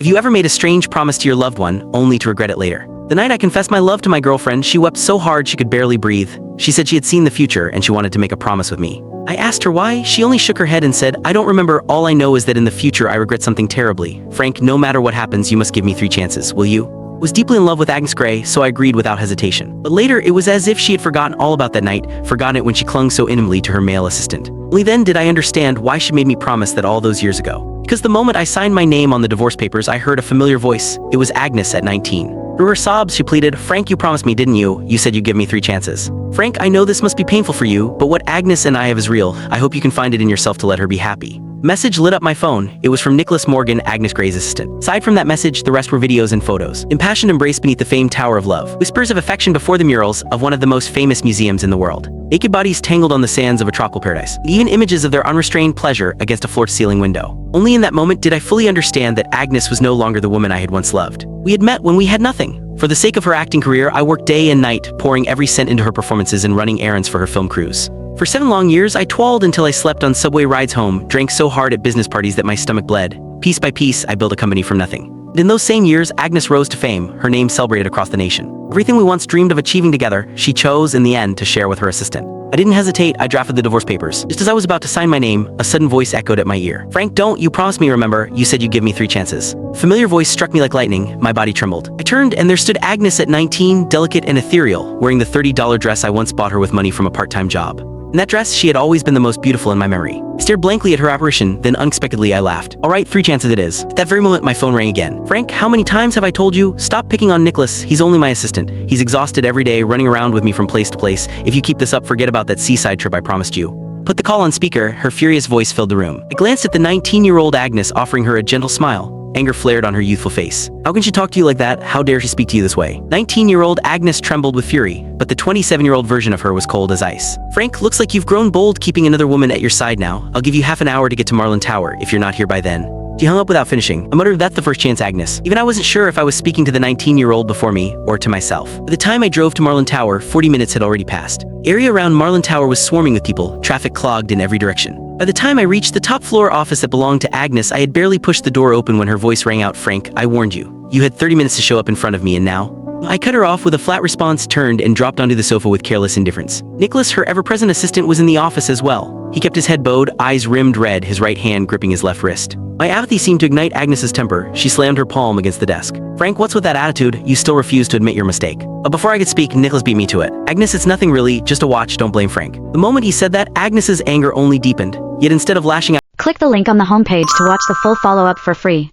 Have you ever made a strange promise to your loved one, only to regret it later? The night I confessed my love to my girlfriend, she wept so hard she could barely breathe. She said she had seen the future and she wanted to make a promise with me. I asked her why. She only shook her head and said, "I don't remember. All I know is that in the future I regret something terribly. Frank, no matter what happens, you must give me 3 chances, will you?" I was deeply in love with Agnes Gray, so I agreed without hesitation. But later, it was as if she had forgotten all about that night, forgotten it when she clung so intimately to her male assistant. Only then did I understand why she made me promise that all those years ago. Because the moment I signed my name on the divorce papers, I heard a familiar voice. It was Agnes at 19. Through her sobs, she pleaded, "Frank, you promised me, didn't you? You said you'd give me 3 chances. Frank, I know this must be painful for you, but what Agnes and I have is real. I hope you can find it in yourself to let her be happy." Message lit up my phone. It was from Nicholas Morgan, Agnes Gray's assistant. Aside from that message, the rest were videos and photos. Impassioned embrace beneath the famed Tower of Love. Whispers of affection before the murals of one of the most famous museums in the world. Naked bodies tangled on the sands of a tropical paradise. Even images of their unrestrained pleasure against a floor-to-ceiling window. Only in that moment did I fully understand that Agnes was no longer the woman I had once loved. We had met when we had nothing. For the sake of her acting career, I worked day and night, pouring every cent into her performances and running errands for her film crews. For 7 long years, I toiled until I slept on subway rides home, drank so hard at business parties that my stomach bled. Piece by piece, I built a company from nothing. And in those same years, Agnes rose to fame, her name celebrated across the nation. Everything we once dreamed of achieving together, she chose, in the end, to share with her assistant. I didn't hesitate, I drafted the divorce papers. Just as I was about to sign my name, a sudden voice echoed at my ear. "Frank, don't, you promised me, remember? You said you'd give me 3 chances." Familiar voice struck me like lightning, my body trembled. I turned and there stood Agnes at 19, delicate and ethereal, wearing the $30 dress I once bought her with money from a part-time job. In that dress, she had always been the most beautiful in my memory. I stared blankly at her apparition, then unexpectedly I laughed. "All right, 3 chances it is." At that very moment, my phone rang again. "Frank, how many times have I told you? Stop picking on Nicholas. He's only my assistant. He's exhausted every day, running around with me from place to place. If you keep this up, forget about that seaside trip I promised you." Put the call on speaker, her furious voice filled the room. I glanced at the 19-year-old Agnes, offering her a gentle smile. Anger flared on her youthful face. "How can she talk to you like that? How dare she speak to you this way?" 19-year-old Agnes trembled with fury, but the 27-year-old version of her was cold as ice. "Frank, looks like you've grown bold keeping another woman at your side now. I'll give you half an hour to get to Marlin Tower, if you're not here by then." She hung up without finishing. I muttered, "That's the first chance, Agnes." Even I wasn't sure if I was speaking to the 19-year-old before me, or to myself. By the time I drove to Marlin Tower, 40 minutes had already passed. The area around Marlin Tower was swarming with people, traffic clogged in every direction. By the time I reached the top floor office that belonged to Agnes, I had barely pushed the door open when her voice rang out, "Frank, I warned you. You had 30 minutes to show up in front of me, and now?" I cut her off with a flat response, turned and dropped onto the sofa with careless indifference. Nicholas, her ever-present assistant, was in the office as well. He kept his head bowed, eyes rimmed red, his right hand gripping his left wrist. My apathy seemed to ignite Agnes's temper. She slammed her palm against the desk. "Frank, what's with that attitude? You still refuse to admit your mistake." But before I could speak, Nicholas beat me to it. "Agnes, it's nothing really, just a watch, don't blame Frank." The moment he said that, Agnes's anger only deepened. Yet instead of lashing out, Click the link on the homepage to watch the full follow-up for free.